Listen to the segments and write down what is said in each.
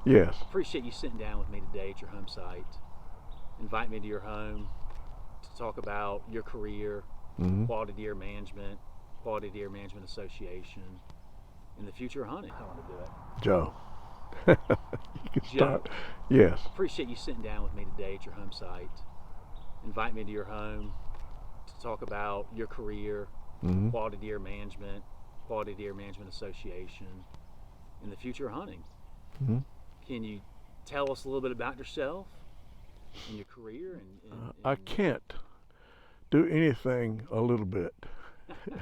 Yes. Appreciate you sitting down with me today at your home site. Invite me to your home to talk about your career, Mm-hmm. Quality Deer Management, Quality Deer Management Association, and the future of hunting. I want to do it. Joe. You can Joe, start. Yes. appreciate you sitting down with me today at your home site. Invite me to your home to talk about your career, Mm-hmm. Quality Deer Management, Quality Deer Management Association, and the future of hunting. Mm-hmm. Can you tell us a little bit about yourself and your career? I can't do anything a little bit.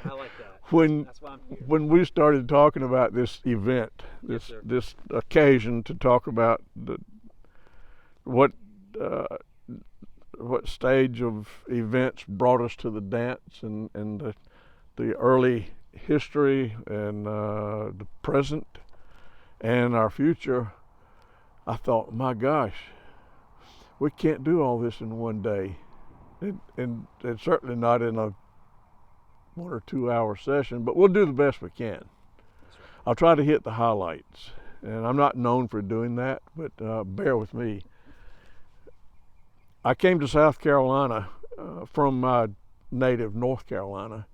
I like that. When That's why I'm here. when we started talking about this event, Yes, this sir. this occasion to talk about what uh, what stage of events brought us to the dance and the early history and the present and our future, I thought, my gosh, we can't do all this in one day, and certainly not in a 1 or 2 hour session, but we'll do the best we can. That's right. I'll try to hit the highlights, and I'm not known for doing that, but bear with me. I came to South Carolina from my native North Carolina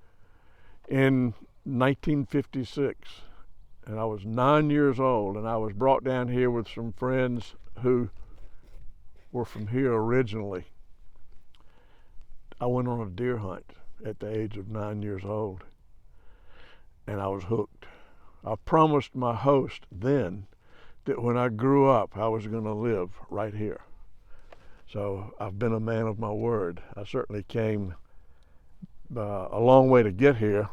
in 1956, and I was 9 years old, and I was brought down here with some friends who were from here originally. I went on a deer hunt at the age of 9 years old, and I was hooked. I promised my host then that when I grew up, I was going to live right here. So I've been a man of my word. I certainly came a long way to get here,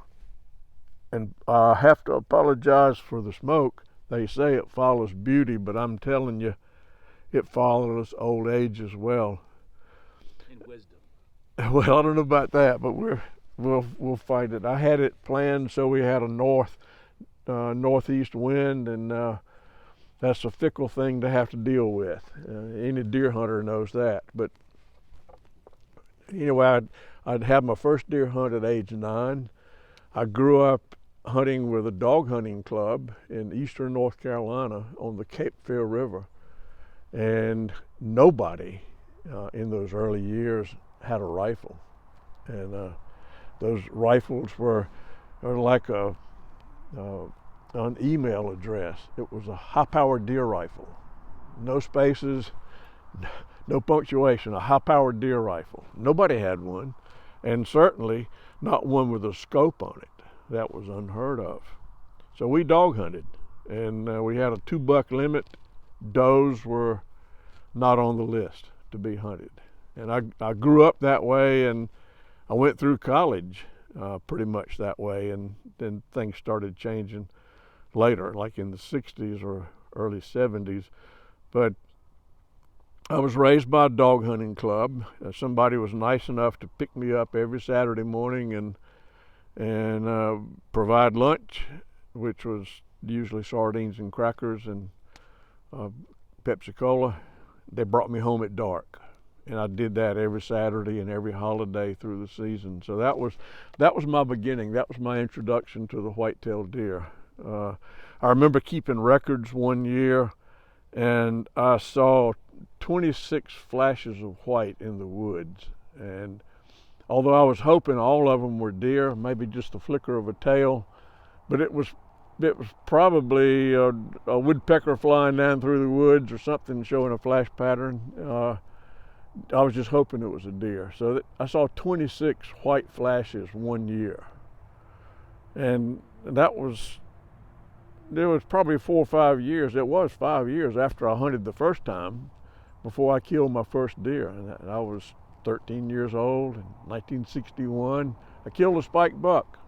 and I have to apologize for the smoke. They say it follows beauty, but I'm telling you, it follows old age as well. And wisdom. Well, I don't know about that, but we'll fight it. I had it planned so we had a northeast wind, and that's a fickle thing to have to deal with. Any deer hunter knows that. But anyway, I'd had my first deer hunt at age 9. I grew up hunting with a dog hunting club in eastern North Carolina on the Cape Fear River, and nobody in those early years had a rifle, and those rifles were like an email address. It was a high-powered deer rifle, no spaces, no punctuation, a high-powered deer rifle. Nobody had one, and certainly not one with a scope on it. That was unheard of. So we dog hunted, and we had a 2-buck limit. Does were not on the list to be hunted. And I grew up that way, and I went through college pretty much that way, and then things started changing later, like in the 60s or early 70s. But I was raised by a dog hunting club. Somebody was nice enough to pick me up every Saturday morning and provide lunch, which was usually sardines and crackers and Pepsi Cola. They brought me home at dark, and I did that every Saturday and every holiday through the season. So that was my beginning. That was my introduction to the white-tailed deer. I remember keeping records one year, and I saw 26 flashes of white in the woods. And although I was hoping all of them were deer, maybe just the flicker of a tail, but it was probably a woodpecker flying down through the woods or something showing a flash pattern. I was just hoping it was a deer. So I saw 26 white flashes one year, and there was probably 4 or 5 years. It was 5 years after I hunted the first time before I killed my first deer, and I was 13 years old in 1961. I killed a spike buck,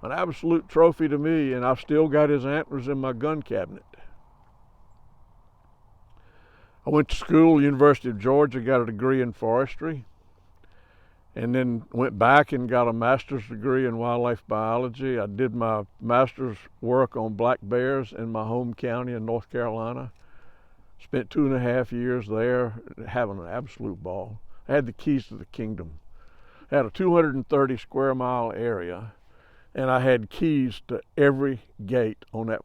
an absolute trophy to me, and I've still got his antlers in my gun cabinet. I went to school, University of Georgia, got a degree in forestry, and then went back and got a master's degree in wildlife biology. I did my master's work on black bears in my home county in North Carolina. Spent 2.5 years there having an absolute ball. I had the keys to the kingdom. I had a 230 square mile area, and I had keys to every gate on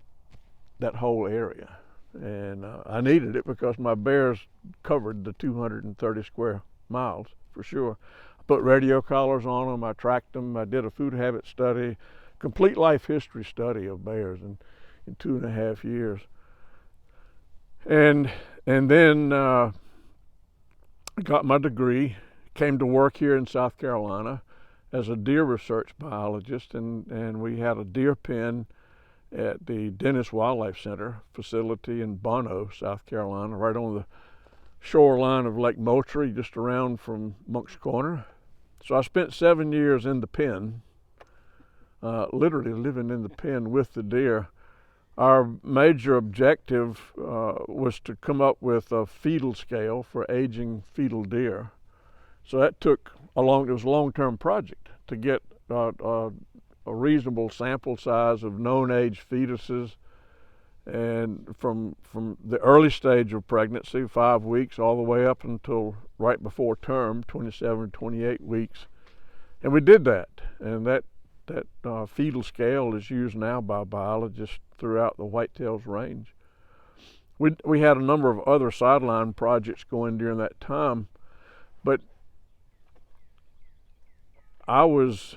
that whole area. And I needed it because my bears covered the 230 square miles for sure. I put radio collars on them, I tracked them, I did a food habit study, complete life history study of bears in 2.5 years. And then got my degree, came to work here in South Carolina as a deer research biologist, and we had a deer pen at the Dennis Wildlife Center facility in Bono, South Carolina, right on the shoreline of Lake Moultrie, just around from Moncks Corner. So I spent 7 years in the pen, literally living in the pen with the deer. Our major objective was to come up with a fetal scale for aging fetal deer. So that took it was a long-term project to get a reasonable sample size of known age fetuses, and from the early stage of pregnancy, 5 weeks, all the way up until right before term, 27, 28 weeks. And we did that, and that fetal scale is used now by biologists throughout the whitetails range. We had a number of other sideline projects going during that time, but I was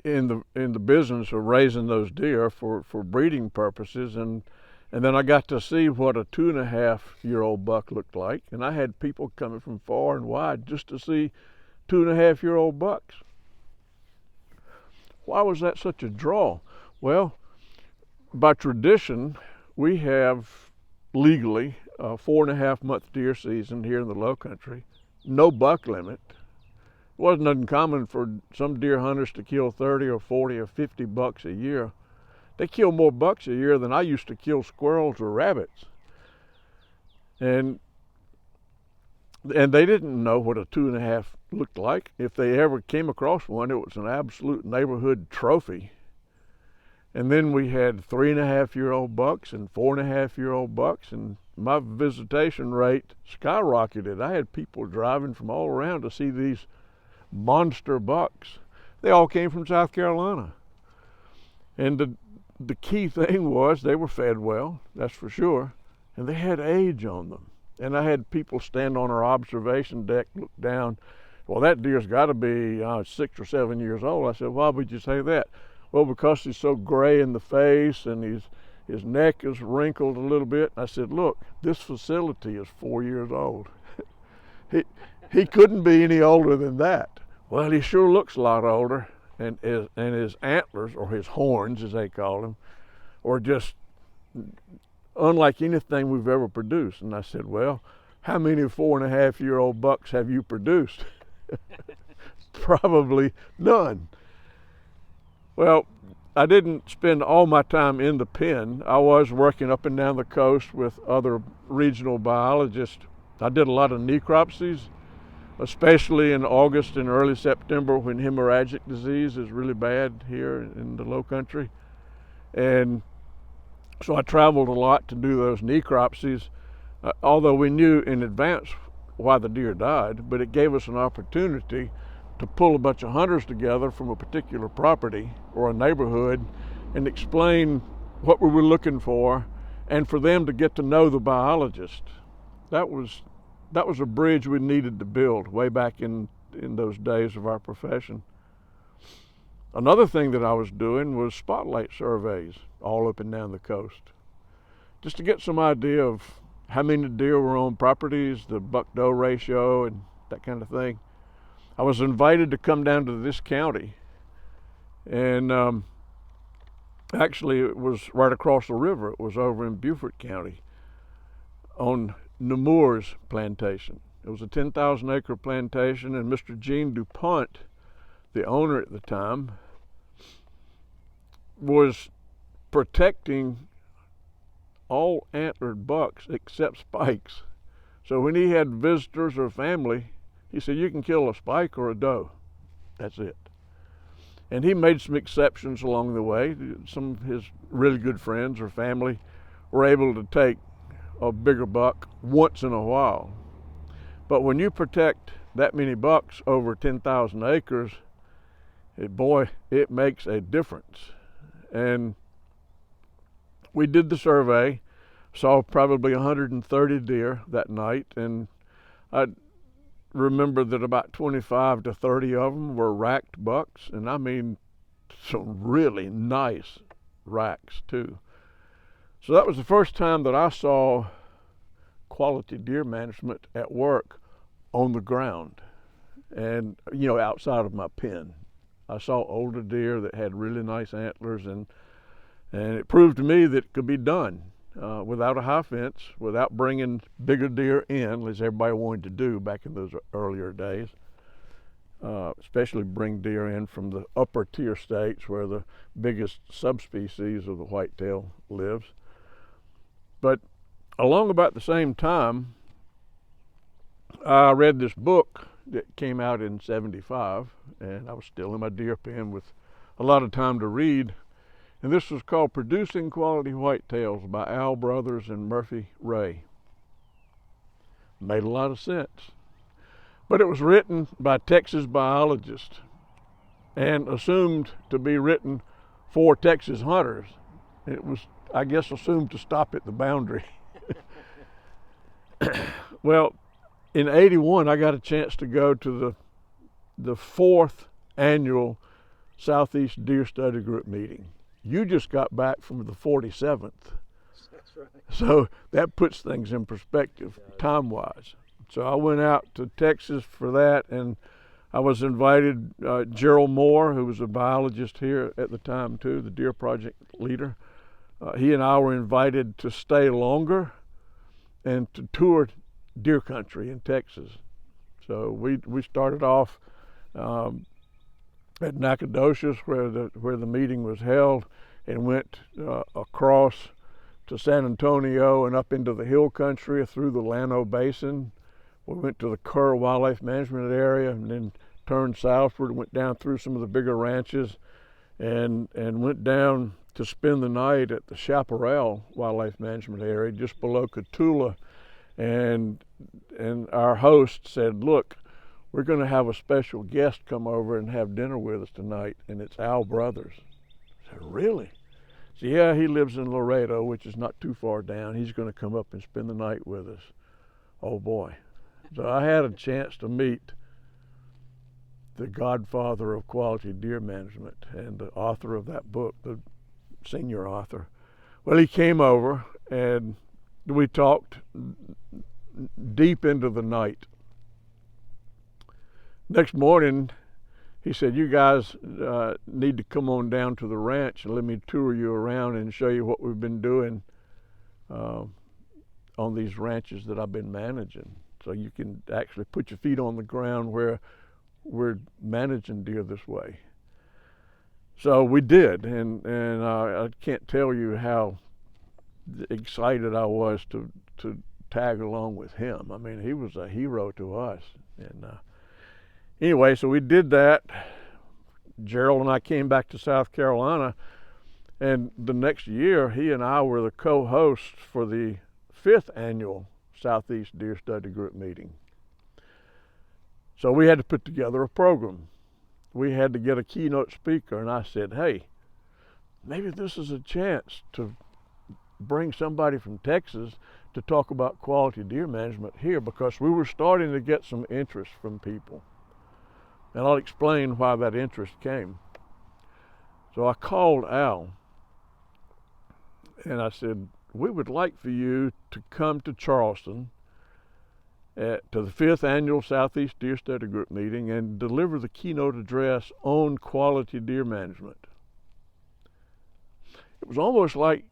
in the business of raising those deer for breeding purposes, and then I got to see what a 2.5-year-old buck looked like, and I had people coming from far and wide just to see 2.5-year-old bucks. Why was that such a draw? Well, by tradition, we have legally a 4.5-month deer season here in the low country, no buck limit. It wasn't uncommon for some deer hunters to kill 30 or 40 or 50 bucks a year. They kill more bucks a year than I used to kill squirrels or rabbits. And they didn't know what a 2.5 looked like. If they ever came across one, it was an absolute neighborhood trophy. And then we had 3.5-year-old bucks and 4.5-year-old bucks, and my visitation rate skyrocketed. I had people driving from all around to see these monster bucks. They all came from South Carolina. And the key thing was they were fed well, that's for sure, and they had age on them. And I had people stand on our observation deck, look down. Well, that deer's got to be 6 or 7 years old. I said, why would you say that? Well, because he's so gray in the face and his neck is wrinkled a little bit. I said, look, this facility is 4 years old. He couldn't be any older than that. Well, he sure looks a lot older, and his antlers, or his horns as they call them, are just unlike anything we've ever produced. And I said, well, how many 4.5-year-old bucks have you produced? Probably none. Well, I didn't spend all my time in the pen. I was working up and down the coast with other regional biologists. I did a lot of necropsies, especially in August and early September when hemorrhagic disease is really bad here in the low country. And so I traveled a lot to do those necropsies, although we knew in advance why the deer died, but it gave us an opportunity to pull a bunch of hunters together from a particular property or a neighborhood and explain what we were looking for, and for them to get to know the biologist. That was a bridge we needed to build way back in those days of our profession. Another thing that I was doing was spotlight surveys all up and down the coast, just to get some idea of how many deer were on properties, the buck-doe ratio, and that kind of thing. I was invited to come down to this county, and actually it was right across the river. It was over in Beaufort County on Nemours Plantation. It was a 10,000-acre plantation, and Mr. Gene DuPont, the owner at the time, was protecting all antlered bucks except spikes. So when he had visitors or family, he said, you can kill a spike or a doe. That's it. And he made some exceptions along the way. Some of his really good friends or family were able to take a bigger buck once in a while. But when you protect that many bucks over 10,000 acres, it makes a difference. And we did the survey, saw probably 130 deer that night, and I remember that about 25 to 30 of them were racked bucks, and I mean some really nice racks too. So that was the first time that I saw quality deer management at work on the ground and, you know, outside of my pen. I saw older deer that had really nice antlers, and it proved to me that it could be done without a high fence, without bringing bigger deer in, as everybody wanted to do back in those earlier days, especially bring deer in from the upper tier states where the biggest subspecies of the whitetail lives. But along about the same time, I read this book that came out in '75, and I was still in my deer pen with a lot of time to read. And this was called Producing Quality Whitetails by Al Brothers and Murphy Ray. Made a lot of sense. But it was written by Texas biologists and assumed to be written for Texas hunters. It was, I guess, assumed to stop at the boundary. Well, in '81, I got a chance to go to the 4th annual Southeast Deer Study Group meeting. You just got back from the 47th. That's right. So that puts things in perspective time-wise. So I went out to Texas for that, and I was invited, Gerald Moore, who was a biologist here at the time too, the Deer Project leader. He and I were invited to stay longer and to tour deer country in Texas. So we started off at Nacogdoches, where the meeting was held, and went across to San Antonio and up into the hill country through the Llano Basin. We went to the Kerr Wildlife Management Area and then turned southward, went down through some of the bigger ranches, and went down to spend the night at the Chaparral Wildlife Management Area just below Cotulla. And our host said, "Look, we're going to have a special guest come over and have dinner with us tonight, and it's Al Brothers." I said, "Really?" So yeah, he lives in Laredo, which is not too far down. He's going to come up and spend the night with us. Oh boy. So I had a chance to meet the godfather of quality deer management and the author of that book, the senior author. Well, he came over and we talked deep into the night. Next morning, he said, "You guys need to come on down to the ranch and let me tour you around and show you what we've been doing on these ranches that I've been managing. So you can actually put your feet on the ground where we're managing deer this way." So we did, and I can't tell you how excited I was to tag along with him. I mean, he was a hero to us. And anyway, so we did that. Gerald and I came back to South Carolina, and the next year he and I were the co-hosts for the 5th annual Southeast Deer Study Group meeting. So we had to put together a program. We had to get a keynote speaker, and I said, "Hey, maybe this is a chance to bring somebody from Texas to talk about quality deer management here," because we were starting to get some interest from people. And I'll explain why that interest came. So I called Al and I said, "We would like for you to come to Charleston to the 5th annual Southeast Deer Study Group meeting and deliver the keynote address on quality deer management." It was almost like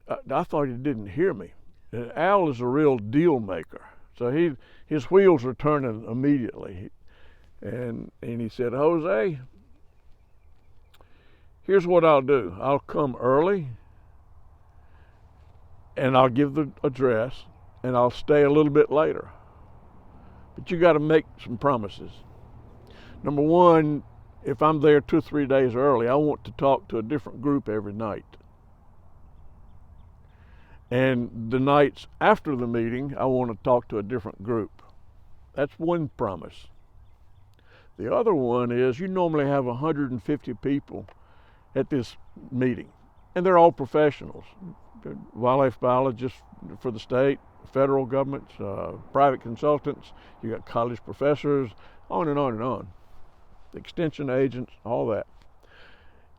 I thought he didn't hear me. Al is a real deal maker, so his wheels are turning immediately. And he said, "Jose, here's what I'll do. I'll come early and I'll give the address and I'll stay a little bit later. But you got to make some promises. Number one, if I'm there 2 or 3 days early, I want to talk to a different group every night. And the nights after the meeting, I want to talk to a different group." That's one promise. The other one is you normally have 150 people at this meeting, and they're all professionals. wildlife biologists for the state, federal governments, private consultants, you got college professors, on and on and on. Extension agents, all that.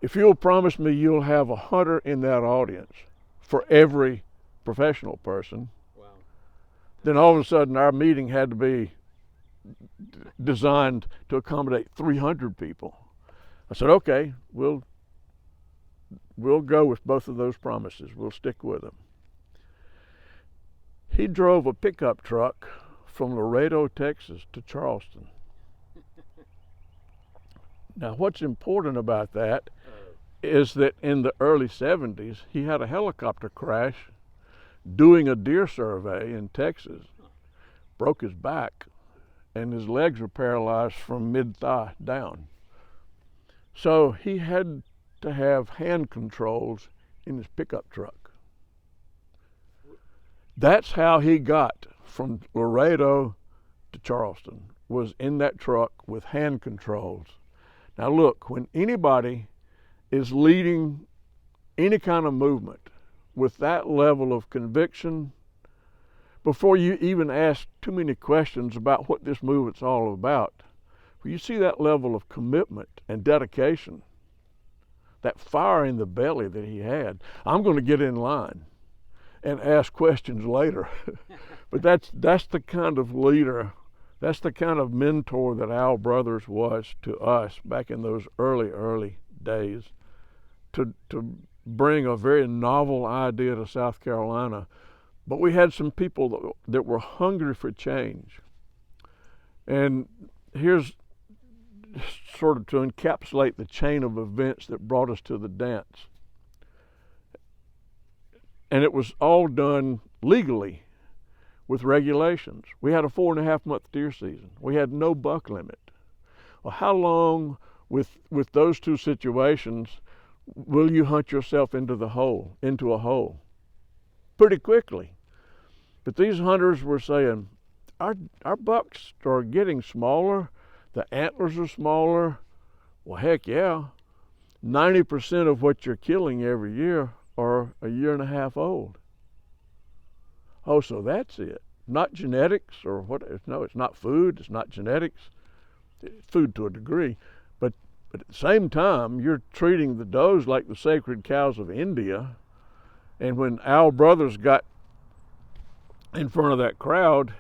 If you'll promise me you'll have a hunter in that audience for every professional person, Wow. then all of a sudden our meeting had to be designed to accommodate 300 people. I said, okay, we'll go with both of those promises. We'll stick with them. He drove a pickup truck from Laredo, Texas to Charleston. Now, what's important about that is that in the early 70s, he had a helicopter crash doing a deer survey in Texas, broke his back, and his legs were paralyzed from mid-thigh down. So he had to have hand controls in his pickup truck. That's how he got from Laredo to Charleston, was in that truck with hand controls. Now look, when anybody is leading any kind of movement with that level of conviction, before you even ask too many questions about what this movement's all about, when you see that level of commitment and dedication, that fire in the belly that he had, I'm going to get in line and ask questions later. But that's the kind of leader, that's the kind of mentor that Al Brothers was to us back in those early days, to bring a very novel idea to South Carolina. But we had some people that were hungry for change. And here's sort of to encapsulate the chain of events that brought us to the dance. And it was all done legally with regulations. We had a 4.5-month deer season. We had no buck limit. Well, how long with those two situations will you hunt yourself into a hole? Pretty quickly. But these hunters were saying, our bucks are getting smaller, the antlers are smaller. Well, heck yeah. 90% of what you're killing every year are a year and a half old. Oh, so that's it. Not genetics or what? No, it's not food, it's not genetics. It's food to a degree. But at the same time, you're treating the does like the sacred cows of India. And when Al Brothers got in front of that crowd,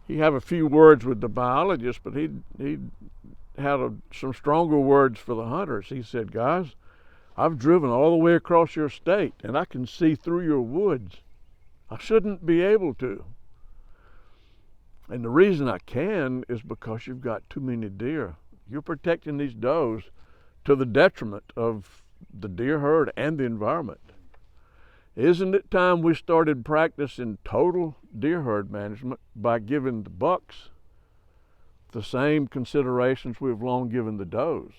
he had a few words with the biologists, but he had some stronger words for the hunters. He said, guys, I've driven all the way across your state and I can see through your woods. I shouldn't be able to. And the reason I can is because you've got too many deer. You're protecting these does to the detriment of the deer herd and the environment. Isn't it time we started practicing total deer herd management by giving the bucks the same considerations we've long given the does?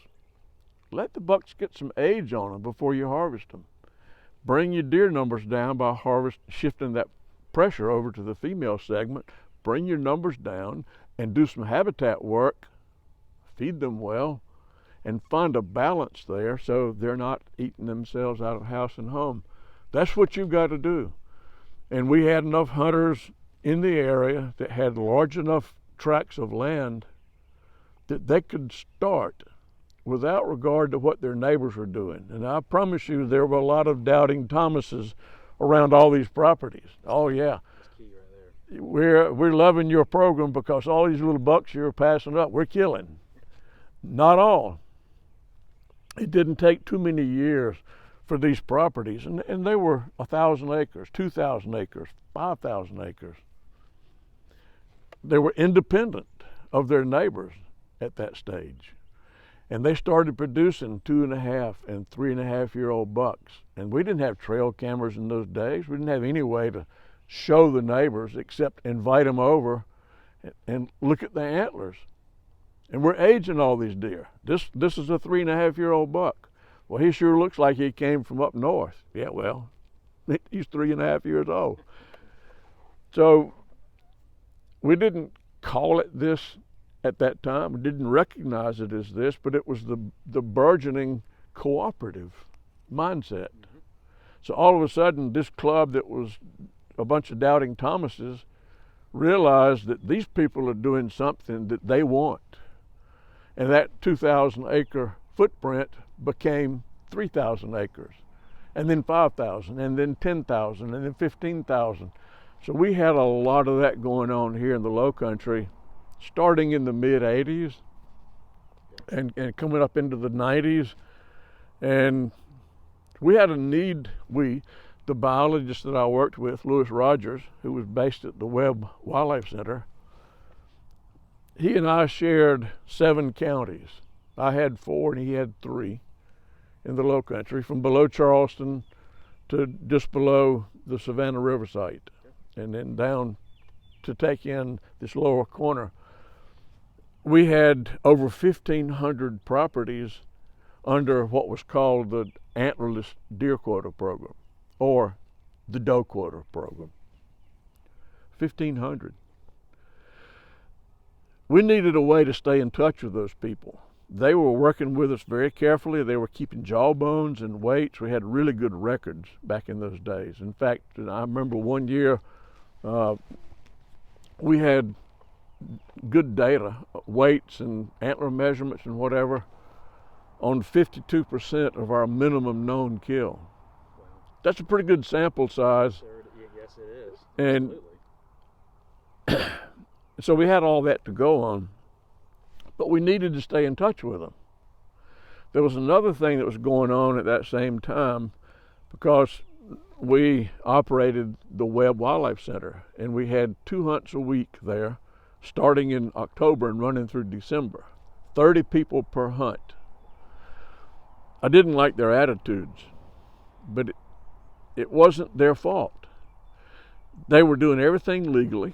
Let the bucks get some age on them before you harvest them. Bring your deer numbers down by shifting that pressure over to the female segment. Bring your numbers down and do some habitat work, feed them well, and find a balance there so they're not eating themselves out of house and home. That's what you've got to do. And we had enough hunters in the area that had large enough tracts of land that they could start without regard to what their neighbors were doing. And I promise you there were a lot of doubting Thomases around all these properties. Oh yeah, That's key right there. we're loving your program because all these little bucks you're passing up, we're killing. Not all. It didn't take too many years for these properties, and they were 1,000 acres, 2,000 acres, 5,000 acres. They were independent of their neighbors at that stage. And they started producing 2.5 and 3.5-year-old bucks. And we didn't have trail cameras in those days. We didn't have any way to show the neighbors except invite them over and look at the antlers. And we're aging all these deer. This is a 3.5-year-old buck. Well, he sure looks like he came from up north. Yeah, well, he's 3.5 years old. So we didn't call it this at that time. We didn't recognize it as this, but it was the burgeoning cooperative mindset. So all of a sudden, this club that was a bunch of doubting Thomases realized that these people are doing something that they want. And that 2,000 acre footprint became 3,000 acres, and then 5,000, and then 10,000, and then 15,000. So we had a lot of that going on here in the Low Country, starting in the mid 80s and coming up into the 90s. And we had a need, the biologist that I worked with, Lewis Rogers, who was based at the Webb Wildlife Center, he and I shared 7 counties. I had 4 and he had 3 in the Low Country, from below Charleston to just below the Savannah River site, and then down to take in this lower corner. We had over 1,500 properties under what was called the antlerless deer quota program, or the doe quota program. 1,500. We needed a way to stay in touch with those people. They were working with us very carefully. They were keeping jawbones and weights. We had really good records back in those days. In fact, I remember one year we had good data, weights and antler measurements and whatever, on 52% of our minimum known kill. Wow. That's a pretty good sample size. Yes, it is. And absolutely. So we had all that to go on, but we needed to stay in touch with them. There was another thing that was going on at that same time, because we operated the Webb Wildlife Center, and we had 2 hunts a week there, starting in October and running through December. 30 people per hunt. I didn't like their attitudes, but it wasn't their fault. They were doing everything legally.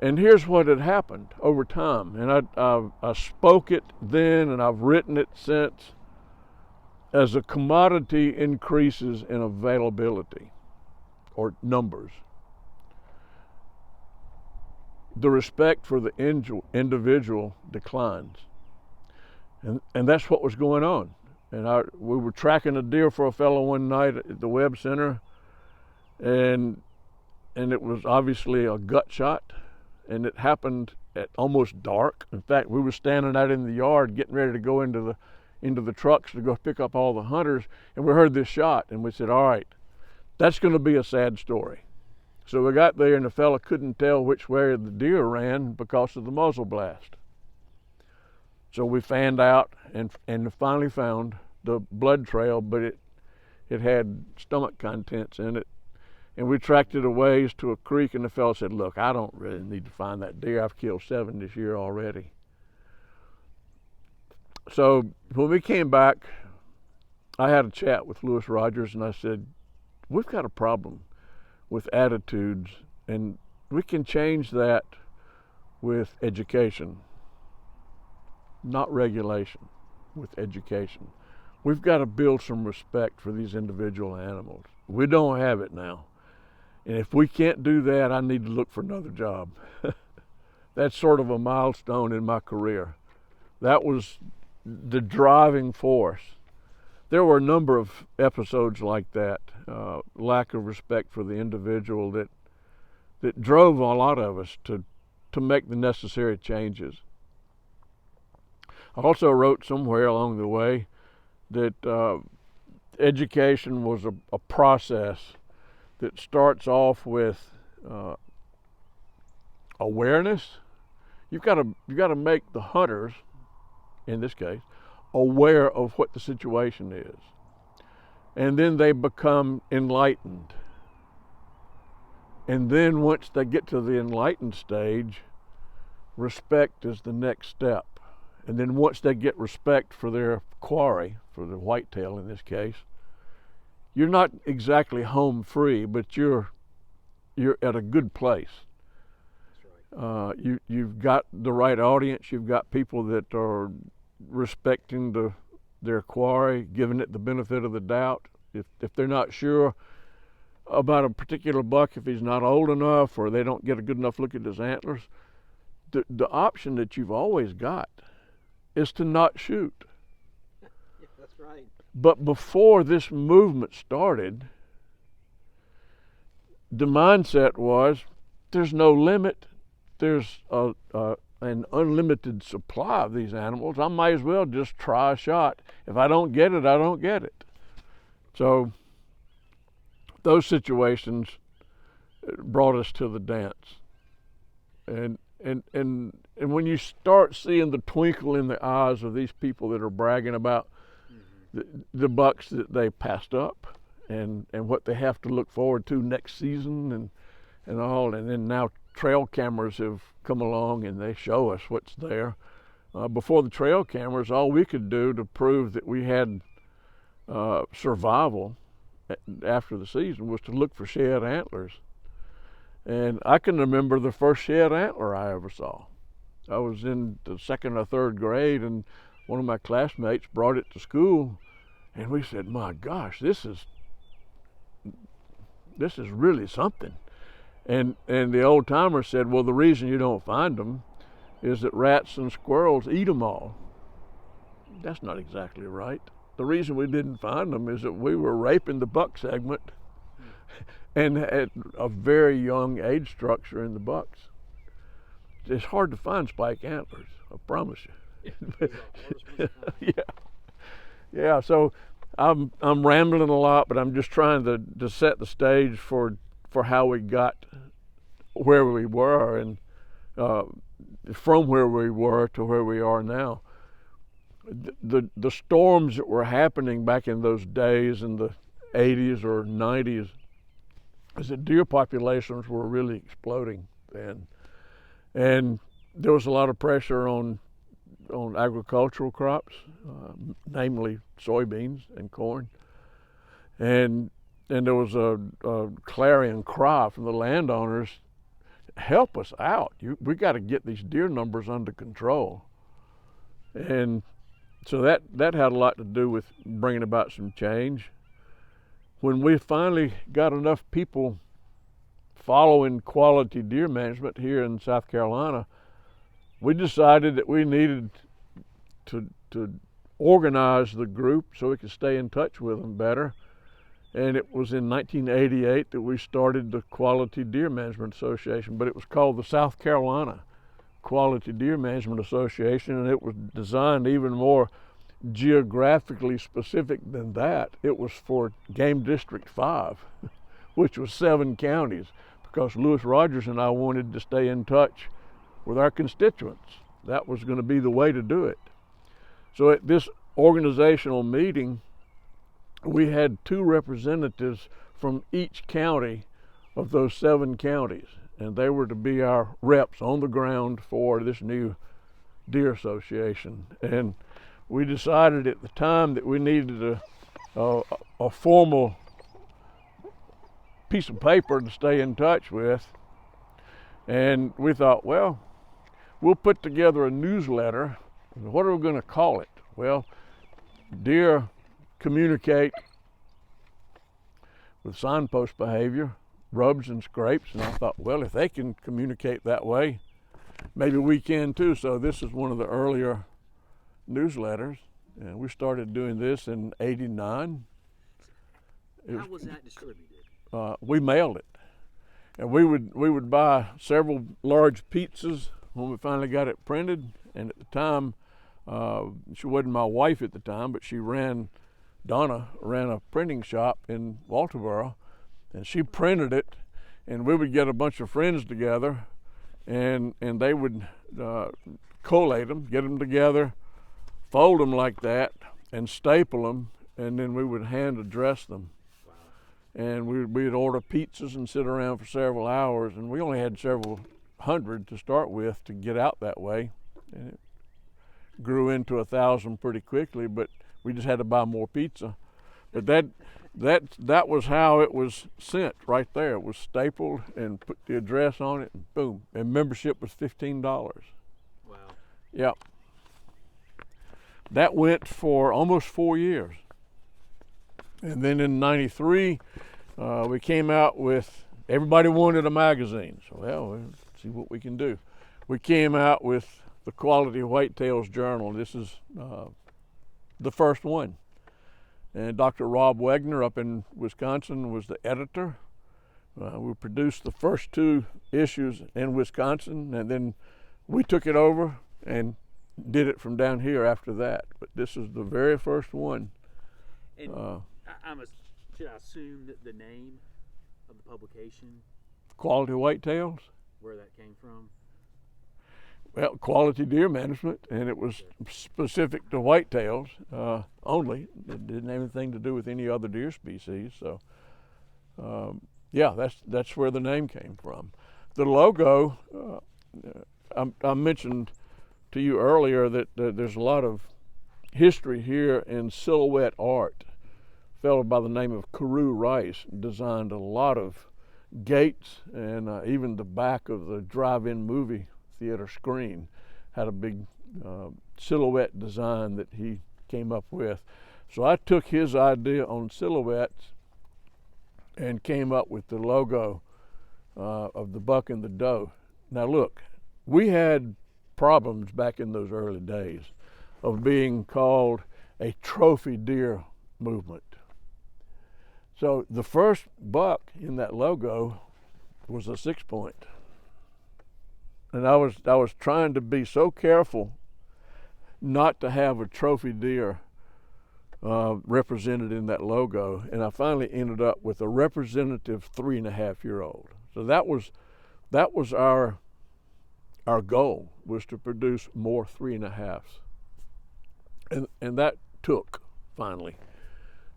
And here's what had happened over time, and I spoke it then, and I've written it since. As a commodity increases in availability or numbers, the respect for the individual declines. And that's what was going on. And we were tracking a deer for a fellow one night at the Webb Center, and it was obviously a gut shot. And it happened at almost dark. In fact, we were standing out in the yard getting ready to go into the trucks to go pick up all the hunters, and we heard this shot, and we said, all right, that's going to be a sad story. So we got there, and the fella couldn't tell which way the deer ran because of the muzzle blast. So we fanned out and finally found the blood trail, but it had stomach contents in it. And we tracked it a ways to a creek, and the fellow said, look, I don't really need to find that deer. I've killed 7 this year already. So when we came back, I had a chat with Lewis Rogers, and I said, we've got a problem with attitudes, and we can change that with education, not regulation, with education. We've got to build some respect for these individual animals. We don't have it now. And if we can't do that, I need to look for another job. That's sort of a milestone in my career. That was the driving force. There were a number of episodes like that, lack of respect for the individual that drove a lot of us to make the necessary changes. I also wrote somewhere along the way that education was a process that starts off with awareness. You've got to make the hunters, in this case, aware of what the situation is, and then they become enlightened. And then once they get to the enlightened stage, respect is the next step. And then once they get respect for their quarry, for the whitetail in this case, you're not exactly home free, but you're at a good place. That's right. You've got the right audience. You've got people that are respecting their quarry, giving it the benefit of the doubt. If they're not sure about a particular buck, if he's not old enough or they don't get a good enough look at his antlers, the option that you've always got is to not shoot. Yeah, that's right. But before this movement started, the mindset was there's no limit. There's an unlimited supply of these animals. I might as well just try a shot. If I don't get it, I don't get it. So those situations brought us to the dance. And when you start seeing the twinkle in the eyes of these people that are bragging about the bucks that they passed up and what they have to look forward to next season and all, and then now trail cameras have come along and they show us what's there. Before the trail cameras, all we could do to prove that we had survival after the season was to look for shed antlers. And I can remember the first shed antler I ever saw. I was in the second or third grade, and one of my classmates brought it to school, and we said, "My gosh, this is really something." And the old timer said, "Well, the reason you don't find them is that rats and squirrels eat them all." That's not exactly right. The reason we didn't find them is that we were raping the buck segment and at a very young age structure in the bucks. It's hard to find spike antlers, I promise you. Yeah. So I'm rambling a lot, but I'm just trying to set the stage for how we got where we were, and from where we were to where we are now. The storms that were happening back in those days in the 80s or 90s is that deer populations were really exploding then, and there was a lot of pressure on agricultural crops, namely soybeans and corn, and there was a clarion cry from the landowners, "Help us out! We got to get these deer numbers under control." And so that had a lot to do with bringing about some change. When we finally got enough people following quality deer management here in South Carolina, we decided that we needed to organize the group so we could stay in touch with them better. And it was in 1988 that we started the Quality Deer Management Association, but it was called the South Carolina Quality Deer Management Association, and it was designed even more geographically specific than that. It was for Game District 5, which was 7 counties, because Lewis Rogers and I wanted to stay in touch with our constituents. That was going to be the way to do it. So at this organizational meeting, we had 2 representatives from each county of those 7 counties, and they were to be our reps on the ground for this new deer association. And we decided at the time that we needed a formal piece of paper to stay in touch with, and we thought, well, we'll put together a newsletter. What are we going to call it? Well, deer communicate with signpost behavior, rubs and scrapes, and I thought, well, if they can communicate that way, maybe we can too. So this is one of the earlier newsletters, and we started doing this in '89. How was that distributed? We mailed it, and we would buy several large pizzas when we finally got it printed. And at the time, she wasn't my wife at the time, but Donna ran a printing shop in Walterboro, and she printed it, and we would get a bunch of friends together, and they would collate them, get them together, fold them like that, and staple them, and then we would hand address them. Wow. And we'd order pizzas and sit around for several hours, and we only had several hundred to start with to get out that way, and it grew into 1,000 pretty quickly, but we just had to buy more pizza. But that was how it was sent right there. It was stapled and put the address on it, and boom. And membership was $15. Wow. Yep. That went for almost 4 years. And then in '93, we came out with, everybody wanted a magazine. So, well, we'll see what we can do. We came out with the Quality Whitetails Journal. This is the first one. and Dr. Rob Wegner up in Wisconsin was the editor. We produced the first 2 issues in Wisconsin, and then we took it over and did it from down here after that. But this is the very first one. And should I assume that the name of the publication, Quality Whitetails? where that came from? Well, Quality Deer Management, and it was specific to whitetails only. It didn't have anything to do with any other deer species. So, yeah, that's where the name came from. The logo, I mentioned to you earlier that there's a lot of history here in silhouette art. A fellow by the name of Carew Rice designed a lot of gates, and even the back of the drive-in movie theater screen had a big silhouette design that he came up with. So I took his idea on silhouettes and came up with the logo of the buck and the doe. Now look, we had problems back in those early days of being called a trophy deer movement. So the first buck in that logo was a 6-point. And I was trying to be so careful not to have a trophy deer represented in that logo, and I finally ended up with a representative 3.5-year-old. So that was our goal, was to produce more 3.5s, and that took finally.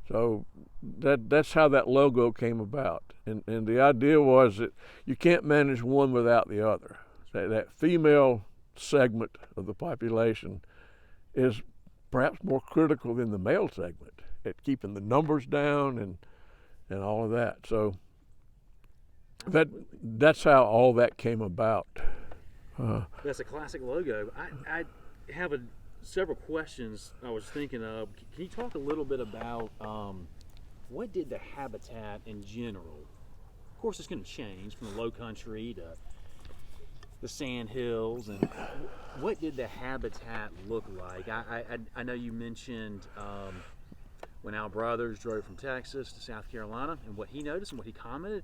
So that's how that logo came about, and the idea was that you can't manage one without the other. That female segment of the population is perhaps more critical than the male segment at keeping the numbers down and all of that. So that's how all that came about. That's a classic logo. I have several questions I was thinking of. Can you talk a little bit about what did the habitat in general? Of course, it's going to change from the low country to the sand hills, and what did the habitat look like? I know you mentioned when Al Brothers drove from Texas to South Carolina and what he noticed and what he commented.